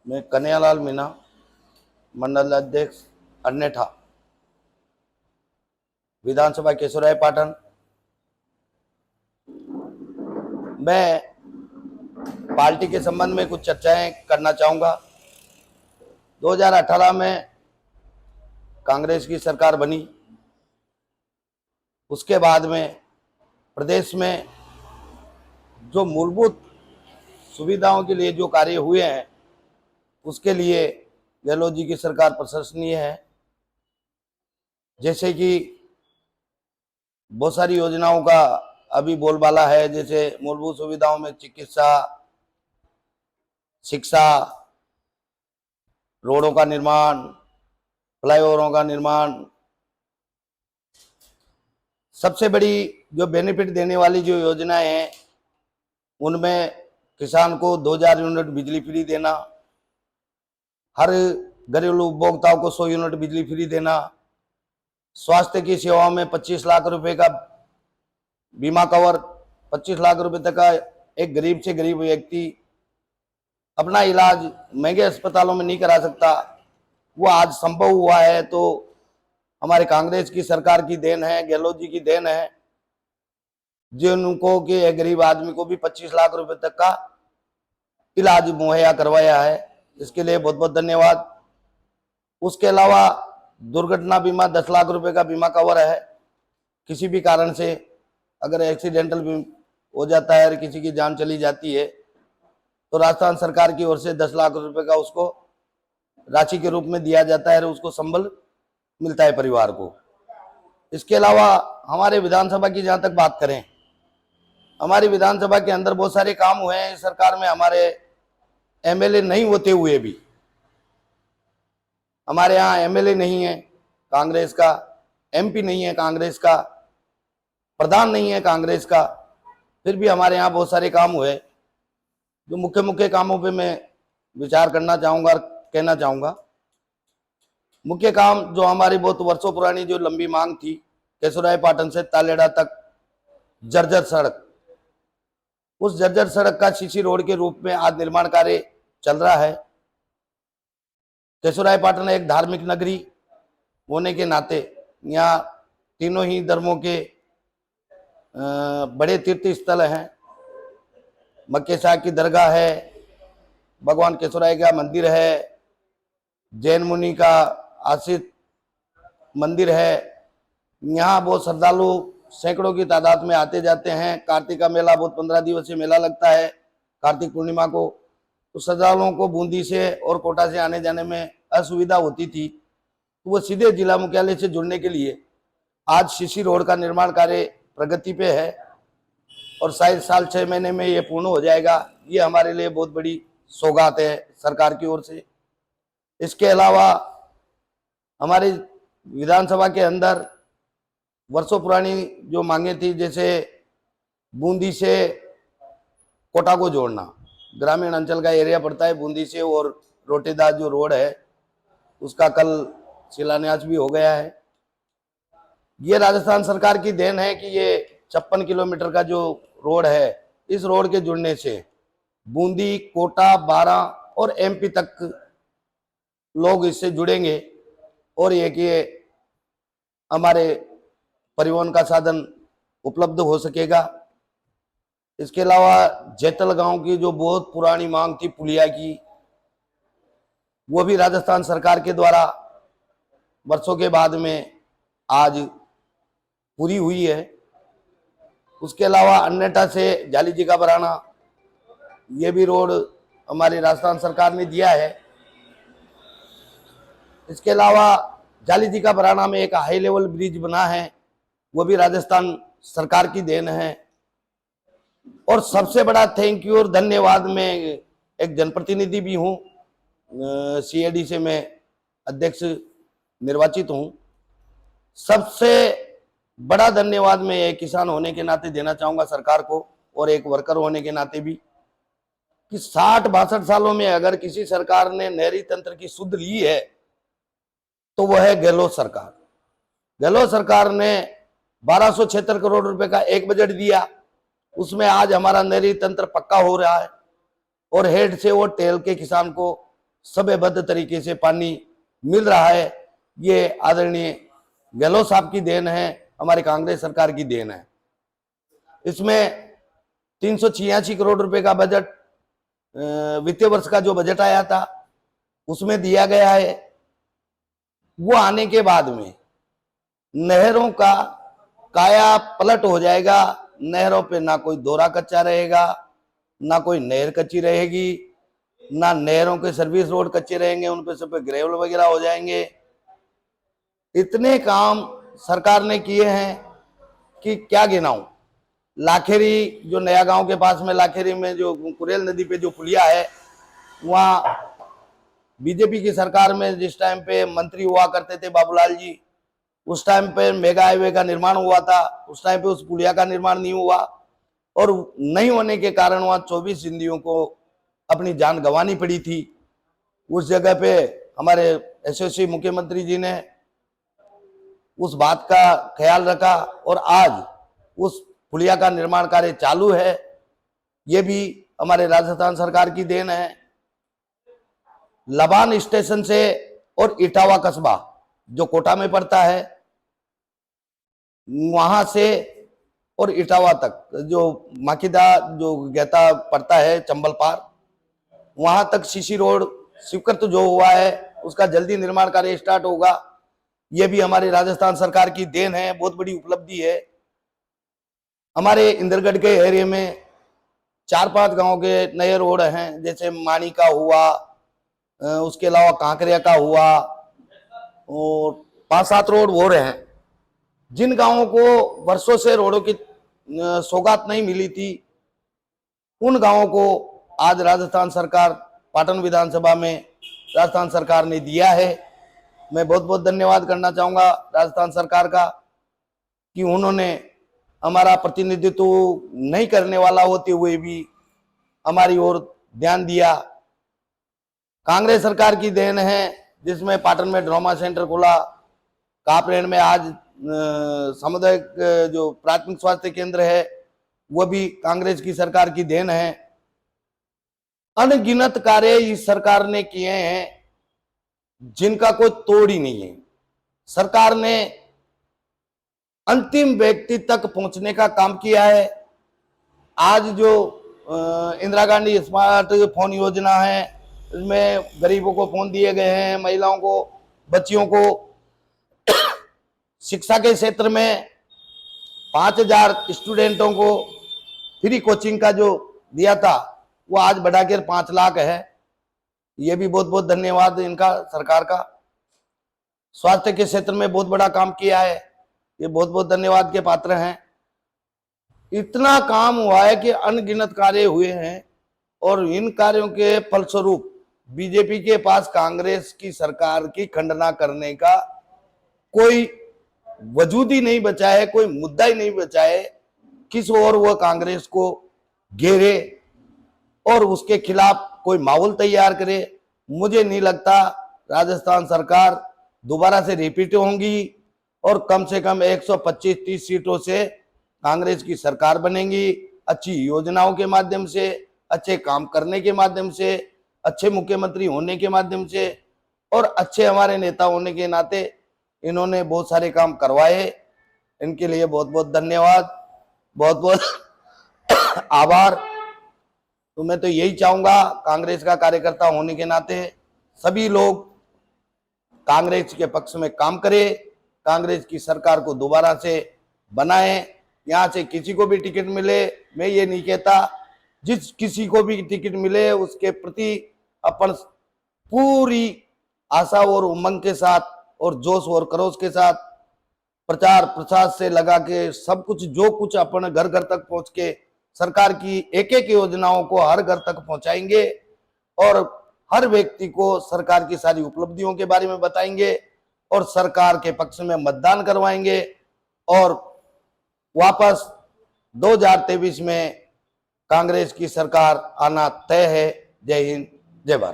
मैं कन्हैयालाल मीणा, मंडल अध्यक्ष अन्यठा, विधानसभा केशवरायपाटन। मैं पार्टी के संबंध में कुछ चर्चाएं करना चाहूँगा। 2018 में कांग्रेस की सरकार बनी, उसके बाद में प्रदेश में जो मूलभूत सुविधाओं के लिए जो कार्य हुए हैं, उसके लिए गहलोत जी की सरकार प्रशंसनीय है। जैसे कि बहुत सारी योजनाओं का अभी बोलबाला है, जैसे मूलभूत सुविधाओं में चिकित्सा, शिक्षा, रोडों का निर्माण, फ्लाईओवरों का निर्माण। सबसे बड़ी जो बेनिफिट देने वाली जो योजनाएं हैं, उनमें किसान को 2000 यूनिट बिजली फ्री देना, हर घरेलू उपभोक्ताओं को 100 यूनिट बिजली फ्री देना, स्वास्थ्य की सेवाओं में 25 लाख रुपए का बीमा कवर, 25 लाख रुपए तक का एक गरीब से गरीब व्यक्ति अपना इलाज महंगे अस्पतालों में नहीं करा सकता, वो आज संभव हुआ है। तो हमारे कांग्रेस की सरकार की देन है, गहलोत जी की देन है, जिनको कि गरीब आदमी को भी 25 लाख रुपए तक का इलाज मुहैया करवाया है। इसके लिए बहुत बहुत धन्यवाद। उसके अलावा दुर्घटना बीमा 10 लाख रुपए का बीमा कवर है। किसी भी कारण से अगर एक्सीडेंटल भी हो जाता है और किसी की जान चली जाती है, तो राजस्थान सरकार की ओर से 10 लाख रुपए का उसको राशि के रूप में दिया जाता है और उसको संबल मिलता है परिवार को। इसके अलावा हमारे विधानसभा की जहां तक बात करें, हमारी विधानसभा के अंदर बहुत सारे काम हुए हैं इस सरकार में। हमारे एमएलए नहीं होते हुए भी, हमारे यहाँ एमएलए नहीं है कांग्रेस का, एमपी नहीं है कांग्रेस का, प्रधान नहीं है कांग्रेस का, फिर भी हमारे यहाँ बहुत सारे काम हुए। जो मुख्य मुख्य कामों पे मैं विचार करना चाहूँगा और कहना चाहूँगा। मुख्य काम जो हमारी बहुत वर्षों पुरानी जो लंबी मांग थी, केशवरायपाटन से तालेड़ा तक जर्जर सड़क, उस जर्जर सड़क का सीसी रोड के रूप में आज निर्माण कार्य चल रहा है। केशवरायपाटन एक धार्मिक नगरी होने के नाते यहाँ तीनों ही धर्मों के बड़े तीर्थ स्थल हैं। मक्के साहब की दरगाह है, भगवान केशवराय का मंदिर है, जैन मुनि का आश्रित मंदिर है। यहाँ बहुत श्रद्धालु सैकड़ों की तादाद में आते जाते हैं। कार्तिक का मेला, बहुत 15 दिवसीय मेला लगता है कार्तिक पूर्णिमा को। तो श्रद्धालुओं को बूंदी से और कोटा से आने जाने में असुविधा होती थी, तो वो सीधे जिला मुख्यालय से जुड़ने के लिए आज सीसी रोड का निर्माण कार्य प्रगति पे है और शायद साल 6 महीने में ये पूर्ण हो जाएगा। ये हमारे लिए बहुत बड़ी सौगात है सरकार की ओर से। इसके अलावा हमारी विधानसभा के अंदर वर्षों पुरानी जो मांगे थी, जैसे बूंदी से कोटा को जोड़ना, ग्रामीण अंचल का एरिया पड़ता है बूंदी से, और रोटेदार जो रोड है उसका कल शिलान्यास भी हो गया है। ये राजस्थान सरकार की देन है कि ये 56 किलोमीटर का जो रोड है, इस रोड के जुड़ने से बूंदी, कोटा, बारां और एमपी तक लोग इससे जुड़ेंगे और ये कि हमारे परिवहन का साधन उपलब्ध हो सकेगा। इसके अलावा जैतल गांव की जो बहुत पुरानी मांग थी पुलिया की, वो भी राजस्थान सरकार के द्वारा वर्षों के बाद में आज पूरी हुई है। उसके अलावा अन्यथा से जाली जी का बराना, ये भी रोड हमारी राजस्थान सरकार ने दिया है। इसके अलावा जाली जी का बराना में एक हाई लेवल ब्रिज बना है, वो भी राजस्थान सरकार की देन है। और सबसे बड़ा थैंक यू और धन्यवाद, मैं एक जनप्रतिनिधि भी हूँ, सीएडी से मैं अध्यक्ष निर्वाचित हूँ। सबसे बड़ा धन्यवाद मैं एक किसान होने के नाते देना चाहूँगा सरकार को और एक वर्कर होने के नाते भी, कि 60-62 सालों में अगर किसी सरकार ने नहरी तंत्र की सुध ली है तो वह है गहलोत सरकार। गहलोत सरकार ने 1276 करोड़ रुपए का एक बजट दिया, उसमें आज हमारा नहरी तंत्र पक्का हो रहा है और हेड से वो टेल के किसान को समयबद्ध तरीके से पानी मिल रहा है। ये आदरणीय गहलोत साहब की देन है, हमारी कांग्रेस सरकार की देन है। इसमें 386 करोड़ रुपए का बजट वित्तीय वर्ष का जो बजट आया था उसमें दिया गया है। वो आने के बाद में नहरों का काया पलट हो जाएगा। नहरों पे ना कोई दोहरा कच्चा रहेगा, ना कोई नहर कच्ची रहेगी, ना नहरों के सर्विस रोड कच्चे रहेंगे, उन पे सब पे ग्रेवल वगैरह हो जाएंगे। इतने काम सरकार ने किए हैं कि क्या गिनाऊं। लाखेरी जो नया गांव के पास में लाखेरी में जो कुरेल नदी पे जो पुलिया है, वहाँ बीजेपी की सरकार में जिस टाइम पे मंत्री हुआ करते थे बाबूलाल जी, उस टाइम पे मेगा हाईवे का निर्माण हुआ था। उस टाइम पे उस पुलिया का निर्माण नहीं हुआ और नहीं होने के कारण वहाँ 24 जिंदगियों को अपनी जान गंवानी पड़ी थी। उस जगह पे हमारे यशस्वी मुख्यमंत्री जी ने उस बात का ख्याल रखा और आज उस पुलिया का निर्माण कार्य चालू है। ये भी हमारे राजस्थान सरकार की देन है। लबान स्टेशन से और इटावा कस्बा जो कोटा में पड़ता है, वहां से और इटावा तक जो माकिदा जो गहता पड़ता है चंबल पार, वहां तक सीसी रोड स्वीकृत जो हुआ है उसका जल्दी निर्माण कार्य स्टार्ट होगा। यह भी हमारी राजस्थान सरकार की देन है, बहुत बड़ी उपलब्धि है। हमारे इंदरगढ़ के एरिया में 4-5 गांव के नए रोड हैं, जैसे मानी का हुआ, उसके अलावा कांकरिया का हुआ और 5-7 रोड हो रहे हैं। जिन गांवों को वर्षों से रोडों की सौगात नहीं मिली थी, उन गांवों को आज राजस्थान सरकार पाटन विधानसभा में राजस्थान सरकार ने दिया है। मैं बहुत बहुत धन्यवाद करना चाहूंगा राजस्थान सरकार का कि उन्होंने हमारा प्रतिनिधित्व नहीं करने वाला होते हुए भी हमारी ओर ध्यान दिया। कांग्रेस सरकार की देन है जिसमें पाटन में ड्रामा सेंटर खुला, कापरेन में आज सामुदायिक जो प्राथमिक स्वास्थ्य केंद्र है वो भी कांग्रेस की सरकार की देन है। अनगिनत कार्य इस सरकार ने किए हैं जिनका कोई तोड़ ही नहीं है। सरकार ने अंतिम व्यक्ति तक पहुंचने का काम किया है। आज जो इंदिरा गांधी स्मार्ट फोन योजना है, इसमें गरीबों को फोन दिए गए हैं, महिलाओं को, बच्चियों को शिक्षा के क्षेत्र में 5000 स्टूडेंटों को फ्री कोचिंग का जो दिया था वो आज बढ़ाकर 5 लाख है। ये भी बहुत बहुत धन्यवाद इनका, सरकार का। स्वास्थ्य के क्षेत्र में बहुत बड़ा काम किया है, ये बहुत बहुत धन्यवाद के पात्र हैं। इतना काम हुआ है कि अनगिनत कार्य हुए हैं और इन कार्यों के फलस्वरूप बीजेपी के पास कांग्रेस की सरकार की खंडना करने का कोई वजूद ही नहीं बचा है, कोई मुद्दा ही नहीं बचा है। किस ओर वह कांग्रेस को घेरे और उसके खिलाफ कोई माहौल तैयार करे। मुझे नहीं लगता राजस्थान सरकार दोबारा से रिपीट होंगी और कम से कम 125-30 सीटों से कांग्रेस की सरकार बनेगी। अच्छी योजनाओं के माध्यम से, अच्छे काम करने के माध्यम से, अच्छे मुख्यमंत्री होने के माध्यम से और अच्छे हमारे नेता होने के नाते इन्होंने बहुत सारे काम करवाए। इनके लिए बहुत बहुत धन्यवाद, बहुत बहुत आभार। तो मैं तो यही चाहूंगा, कांग्रेस का कार्यकर्ता होने के नाते सभी लोग कांग्रेस के पक्ष में काम करें, कांग्रेस की सरकार को दोबारा से बनाएं। यहाँ से किसी को भी टिकट मिले, मैं ये नहीं कहता, जिस किसी को भी टिकट मिले उसके प्रति अपन पूरी आशा और उमंग के साथ और जोश और करोश के साथ प्रचार प्रसार से लगा के सब कुछ जो कुछ अपन घर घर तक पहुंच के सरकार की एक एक योजनाओं को हर घर तक पहुंचाएंगे और हर व्यक्ति को सरकार की सारी उपलब्धियों के बारे में बताएंगे और सरकार के पक्ष में मतदान करवाएंगे और वापस 2023 में कांग्रेस की सरकार आना तय है। जय हिंद, जय भारत।